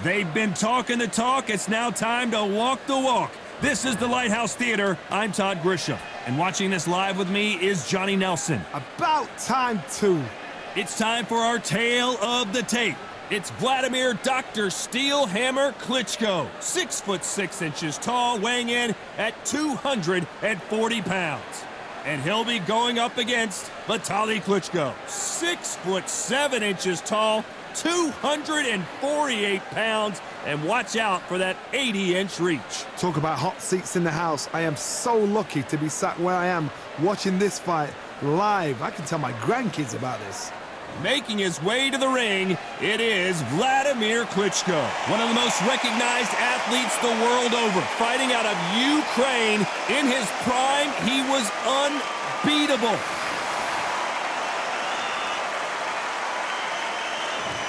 They've been talking the talk. It's now time to walk the walk. This is the Lighthouse Theater. I'm Todd Grisham. And watching this live with me is Johnny Nelson. About time, too. It's time for our tale of the tape. It's Wladimir Dr. Steel Hammer Klitschko, 6'6" tall, weighing in at 240 pounds. And he'll be going up against Vitali Klitschko, 6'7" tall, 248 pounds, and watch out for that 80-inch reach. Talk about hot seats in the house. I am so lucky to be sat where I am watching this fight live. I can tell my grandkids about this. Making his way to the ring, it is Wladimir Klitschko, one of the most recognized athletes the world over, fighting out of Ukraine. In his prime, he was unbeatable.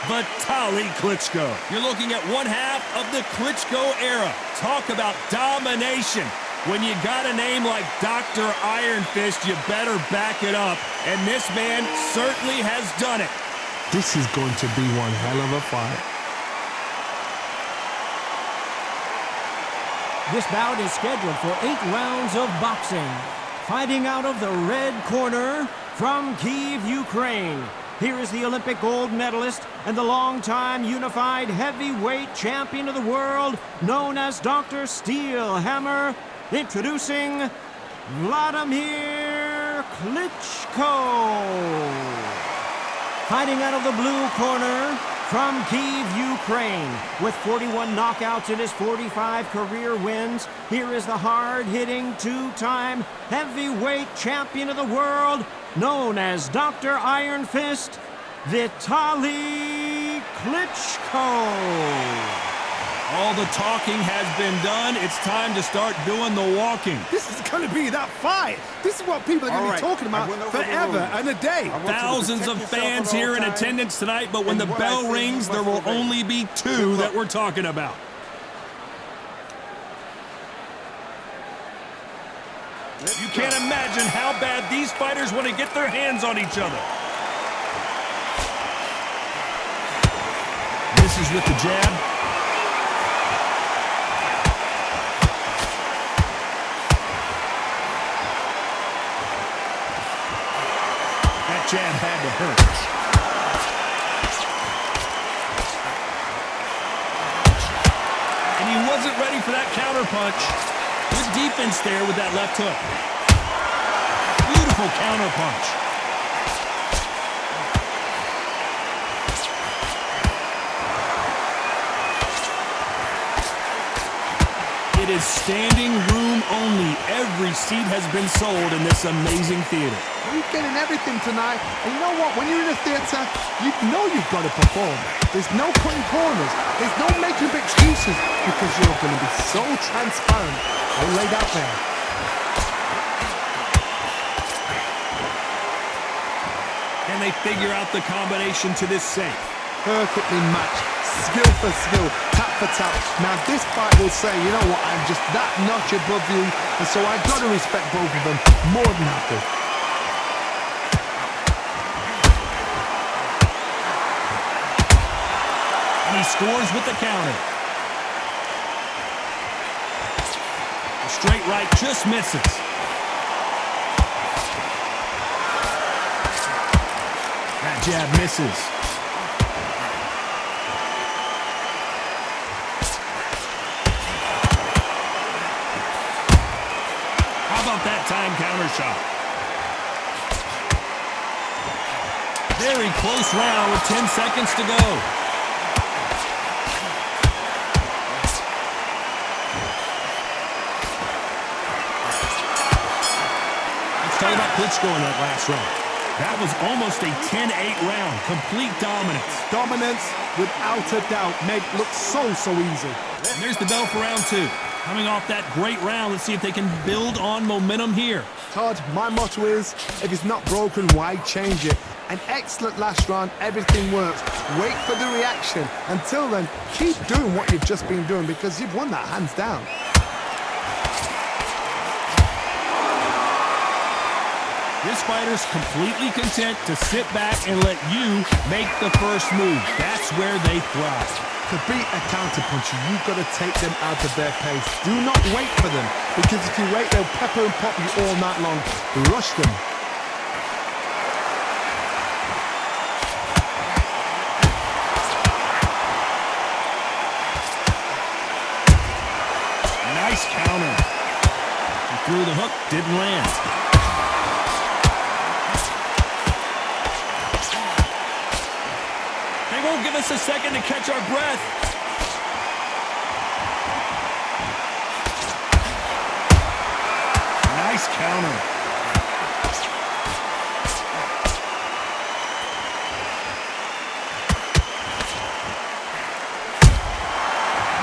Vitali Klitschko. You're looking at one half of the Klitschko era. Talk about domination. When you got a name like Dr. Iron Fist, you better back it up. And this man certainly has done it. This is going to be one hell of a fight. This bout is scheduled for 8 rounds of boxing. Fighting out of the red corner from Kyiv, Ukraine. Here is the Olympic gold medalist and the longtime unified heavyweight champion of the world, known as Dr. Steel Hammer. Introducing Wladimir Klitschko. Fighting out of the blue corner from Kyiv, Ukraine. With 41 knockouts in his 45 career wins, here is the hard-hitting two-time heavyweight champion of the world, known as Dr. Iron Fist, Vitali Klitschko. All the talking has been done. It's time to start doing the walking. This is going to be that fight. This is what people are going to be talking about forever and a day. Thousands of fans here in attendance tonight, but when the bell rings, there will only be 2 that we're talking about. You can't imagine how bad these fighters want to get their hands on each other. Misses with the jab. Jab had to hurt. And he wasn't ready for that counter punch. Good defense there with that left hook. Beautiful counter punch. It is standing room only. Every seat has been sold in this amazing theater. You're getting everything tonight. And you know what? When you're in a theater, you know you've got to perform. There's no cutting corners. There's no making up excuses because you're going to be so transparent and laid out there. Can they figure out the combination to this safe? Perfectly matched. Skill for skill, tap for tap. Now this fight will say, you know what, I'm just that notch above you, and so I've got to respect both of them more than happy. And he scores with the counter. A straight right just misses. That jab misses. That time counter shot. Very close round with 10 seconds to go. Let's talk about Klitschko in that last round. That was almost a 10-8 round. Complete dominance. Dominance, without a doubt, made it look so easy. And there's the bell for round 2. Coming off that great round, let's see if they can build on momentum here. Todd, my motto is, if it's not broken, why change it? An excellent last round, everything works. Wait for the reaction. Until then, keep doing what you've just been doing because you've won that hands down. This fighter's completely content to sit back and let you make the first move. That's where they thrive. To beat a counter-puncher, you've got to take them out of their pace. Do not wait for them, because if you wait, they'll pepper and pop you all night long. Rush them. Nice counter. He threw the hook, didn't land. They won't give us a second to catch our breath. Nice counter.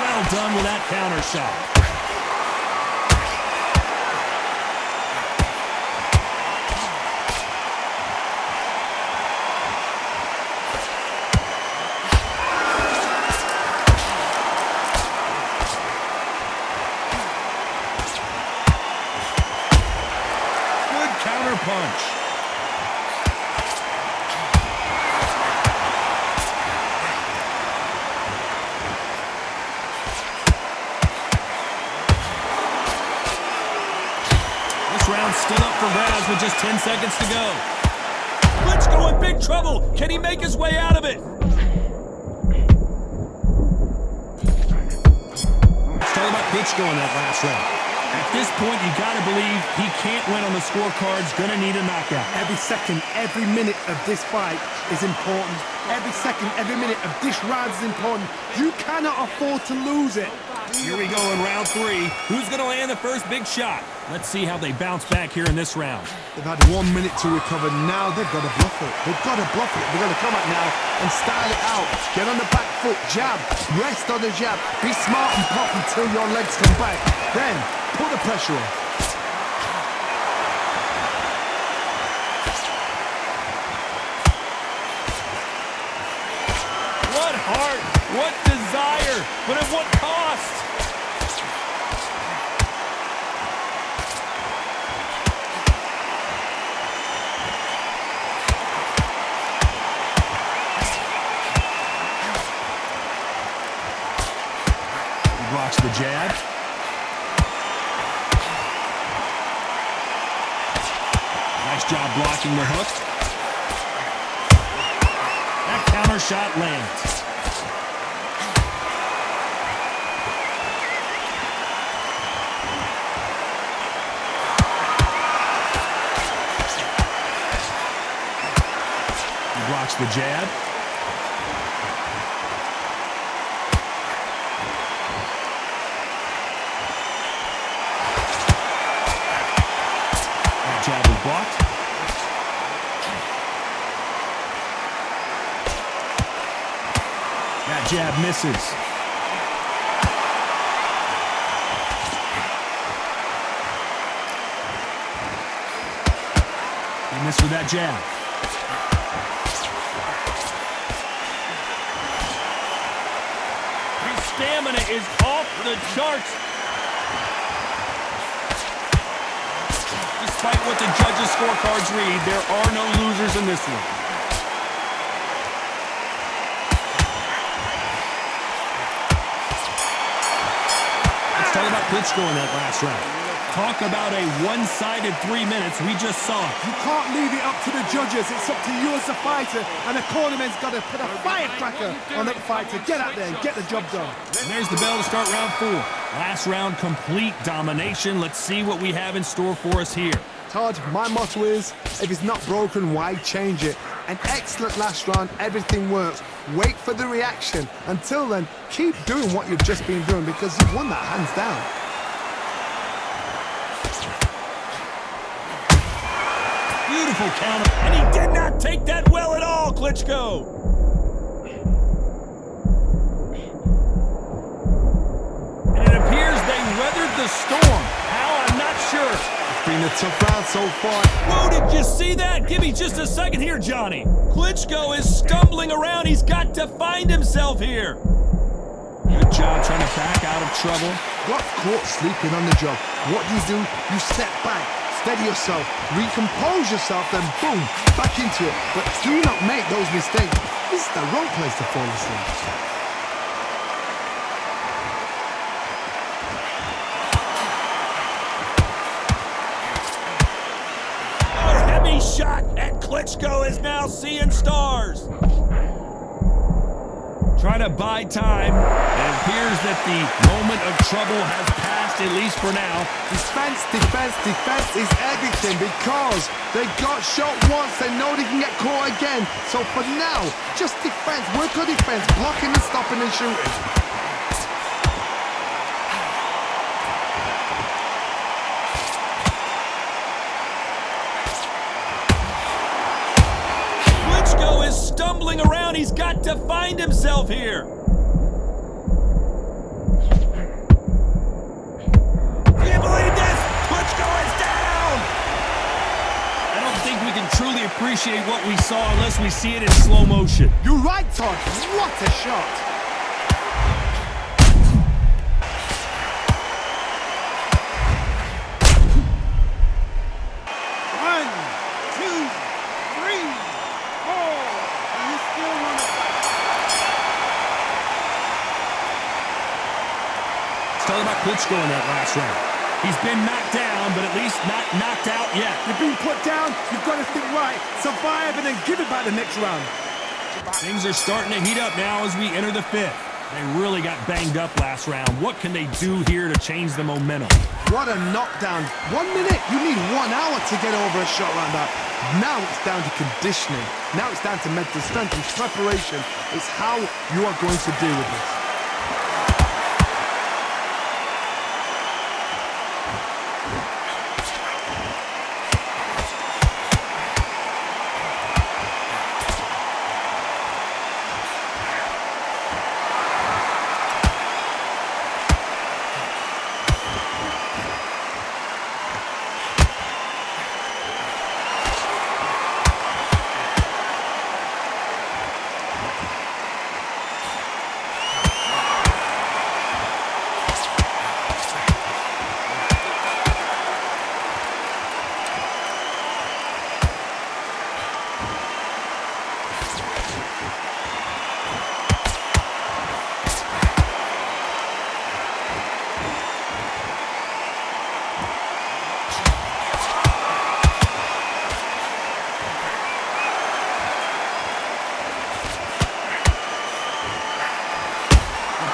Well done with that counter shot. Punch. This round's still up for grabs with just 10 seconds to go. Klitschko in big trouble. Can he make his way out of it? Let's talk about Klitschko in that last round. At this point, you got to believe he can't win on the scorecards, gonna need a knockout. Every second, every minute of this fight is important. Every second, every minute of this round is important. You cannot afford to lose it. Here we go in round 3. Who's gonna land the first big shot? Let's see how they bounce back here in this round. They've had 1 minute to recover. Now they've got to bluff it. They've got to bluff it. They've got to come out now and style it out. Get on the back foot, jab, rest on the jab. Be smart and pop until your legs come back. Then put the pressure on. What heart, what desire, but at what cost? He blocks the jab. Nice job blocking the hook. That counter shot lands. He blocks the jab. That jab is blocked. That jab misses. He missed with that jab. His stamina is off the charts. Despite what the judges' scorecards read, there are no losers in this one. Talk about Klitschko in that last round. Talk about a one-sided 3 minutes. We just saw it. You can't leave it up to the judges. It's up to you as a fighter, and the cornerman's got to put a firecracker on that fighter. Get out there and get the job done. And there's the bell to start round 4. Last round, complete domination. Let's see what we have in store for us here. Todd, my motto is, if it's not broken, why change it? An excellent last round, everything works. Wait for the reaction. Until then, keep doing what you've just been doing because you've won that hands down. Beautiful counter, and he did not take that well at all, Klitschko. And it appears they weathered the storm. How, I'm not sure. It's been a tough round so far. Whoa, did you see that? Give me just a second here, Johnny. Klitschko is stumbling around. He's got to find himself here. Good job trying to back out of trouble. Got caught sleeping on the job. What do? You step back, steady yourself, recompose yourself, then boom, back into it. But do not make those mistakes. This is the wrong place to fall asleep. Klitschko is now seeing stars. Trying to buy time. It appears that the moment of trouble has passed, at least for now. Defense, defense, defense is everything because they got shot once. They know they can get caught again. So for now, just defense. Work on defense, blocking and stopping and shooting. Klitschko is stumbling around. He's got to find himself here. Do you believe this? Klitschko is down. I don't think we can truly appreciate what we saw unless we see it in slow motion. You're right, Todd. What a shot. It's all about Klitschko in that last round. He's been knocked down, but at least not knocked out yet. You've been put down. You've got to think right, survive, and then give it back the next round. Things are starting to heat up now as we enter the fifth. They really got banged up last round. What can they do here to change the momentum? What a knockdown. 1 minute. You need 1 hour to get over a shot like that. Now it's down to conditioning. Now it's down to mental strength and preparation. It's how you are going to deal with this.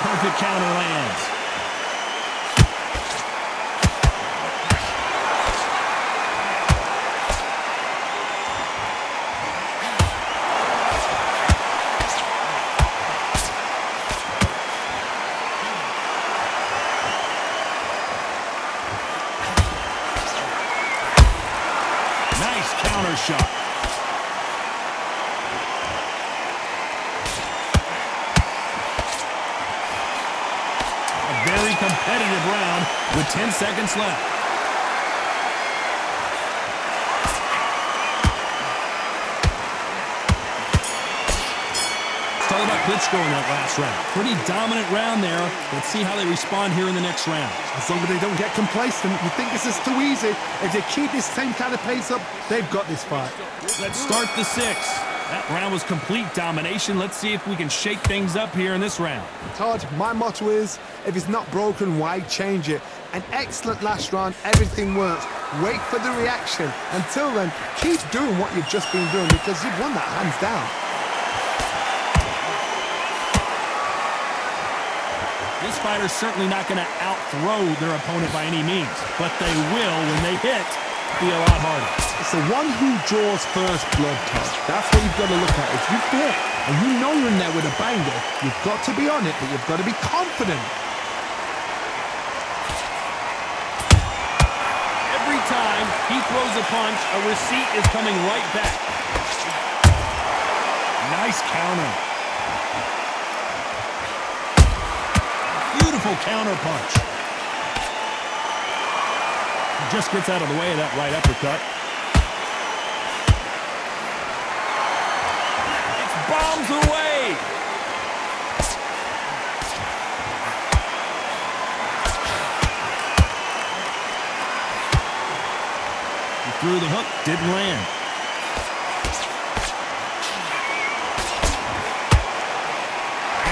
Perfect counter lands. Nice counter shot. Very competitive round with 10 seconds left. It's all about Klitschko in that last round. Pretty dominant round there. Let's see how they respond here in the next round. As long as they don't get complacent, you think this is too easy. If they keep this same kind of pace up, they've got this fight. Let's start the sixth. That round was complete domination. Let's see if we can shake things up here in this round. Todd, my motto is, if it's not broken, why change it? An excellent last round, everything works. Wait for the reaction. Until then, keep doing what you've just been doing because you've won that hands down. This fighter's certainly not going to out-throw their opponent by any means, but they will, when they hit, be a lot harder. It's the one who draws first blood, Todd. That's what you've got to look at. If you hit and you know you're in there with a banger, you've got to be on it, but you've got to be confident. Every time he throws a punch, a receipt is coming right back. Nice counter. Beautiful counter punch. He just gets out of the way of that right uppercut. It's bombs away. He threw the hook, didn't land.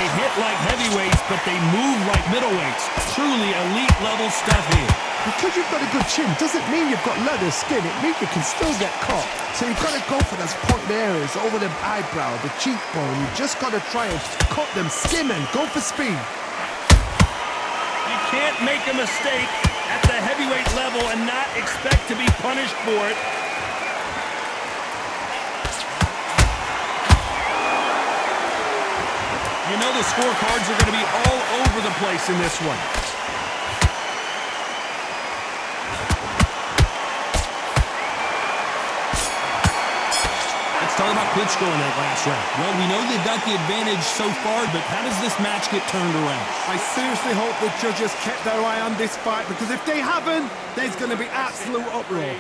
They hit like heavyweights, but they move like middleweights. Truly elite level stuff here. because you've got a good chin doesn't mean you've got leather skin. It means you can still get caught. So you've got to go for those pointed areas over the eyebrow, the cheekbone. You've just got to try and cut them, skim and go for speed. You can't make a mistake at the heavyweight level and not expect to be punished for it. You know the scorecards are going to be all over the place in this one. Let's talk about Klitschko in that last round. Well, we know they've got the advantage so far, but how does this match get turned around? I seriously hope the judges kept their eye on this fight, because if they haven't, there's going to be absolute uproar.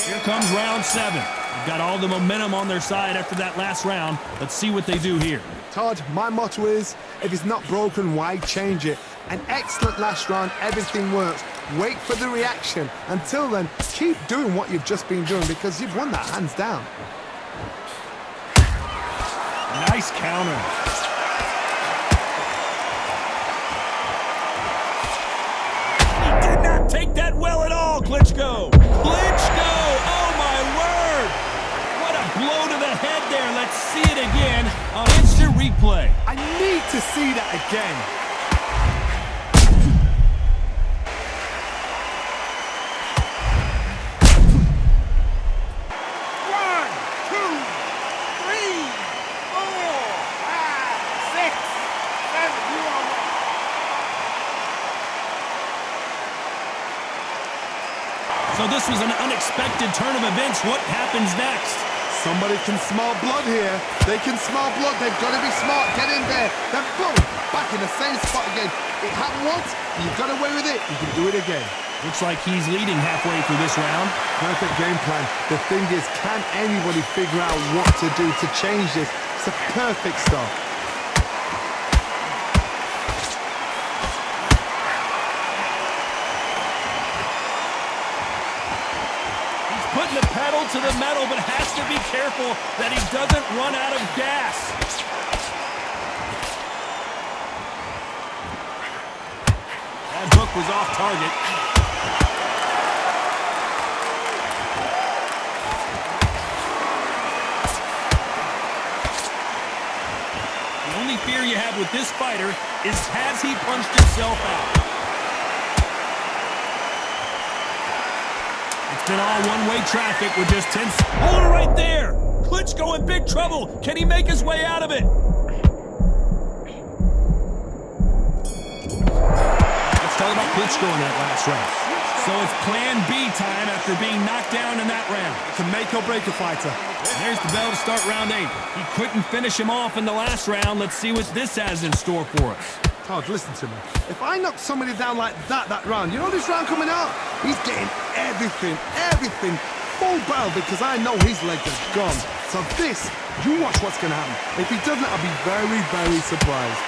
Here comes round 7. They've got all the momentum on their side after that last round. Let's see what they do here. Todd, my motto is, if it's not broken, why change it? An excellent last round, everything works. Wait for the reaction. Until then, keep doing what you've just been doing, because you've won that hands down. Nice counter. He did not take that well at all, Klitschko. Klitschko! Oh, my word! What a blow to the head there. Let's see it again on instant replay. I need to see that again. So this was an unexpected turn of events. What happens next? Somebody can smell blood here. They can smell blood. They've got to be smart. Get in there. Then boom, back in the same spot again. It happened once. You got away with it. You can do it again. Looks like he's leading halfway through this round. Perfect game plan. The thing is, can anybody figure out what to do to change this? It's a perfect start. Putting the pedal to the metal, but has to be careful that he doesn't run out of gas. That hook was off target. The only fear you have with this fighter is, has he punched himself out? It's been all one-way traffic with just 10 seconds. Hold it right there! Klitschko in big trouble. Can he make his way out of it? Let's talk about Klitschko in that last round. So it's plan B time after being knocked down in that round. To make or break a fighter. There's the bell to start round 8. He couldn't finish him off in the last round. Let's see what this has in store for us. Todd, listen to me. If I knock somebody down like that round, you know this round coming out? He's getting everything, full barrel, because I know his leg is gone. So this, you watch what's going to happen. If he doesn't, I'll be very, very surprised.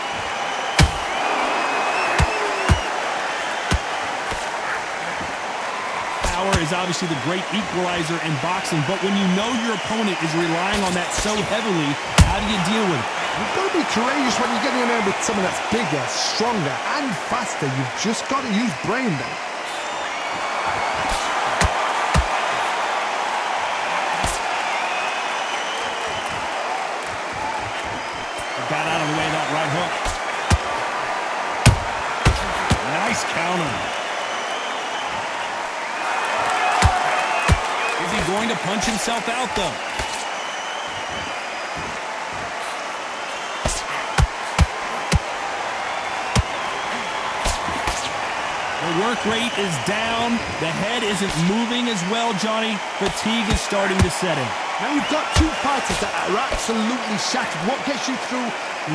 Power is obviously the great equalizer in boxing, but when you know your opponent is relying on that so heavily, how do you deal with it? You've got to be courageous when you're getting in there with someone that's bigger, stronger, and faster. You've just got to use brain then. Got out of the way of that right hook. Nice counter. Is he going to punch himself out, though? The work rate is down. The head isn't moving as well, Johnny. Fatigue is starting to set in. Now you've got two fighters that are absolutely shattered. What gets you through?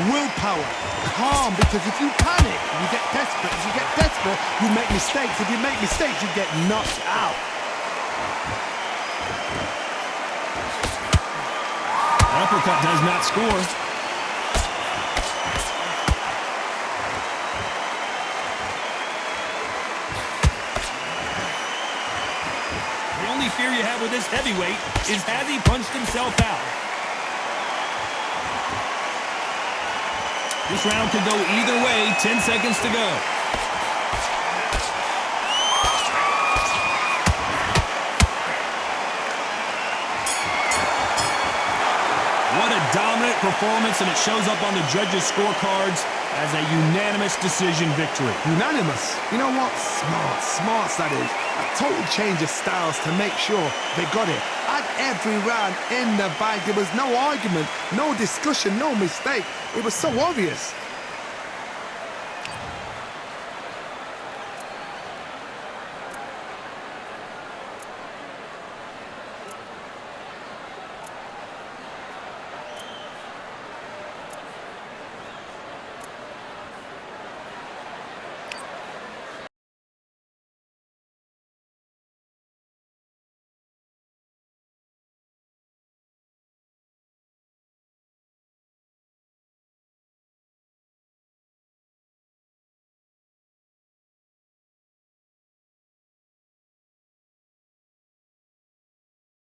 Willpower. Calm, because if you panic, you get desperate. If you get desperate, you make mistakes. If you make mistakes, you get knocked out. The uppercut does not score. The only fear you have with this heavyweight is, has he punched himself out? This round could go either way. 10 seconds to go. dominant performance, and it shows up on the judges' scorecards as a unanimous decision victory. Unanimous? You know what? Smarts that is. A total change of styles to make sure they got it. At every round in the bag, there was no argument, no discussion, no mistake. It was so obvious.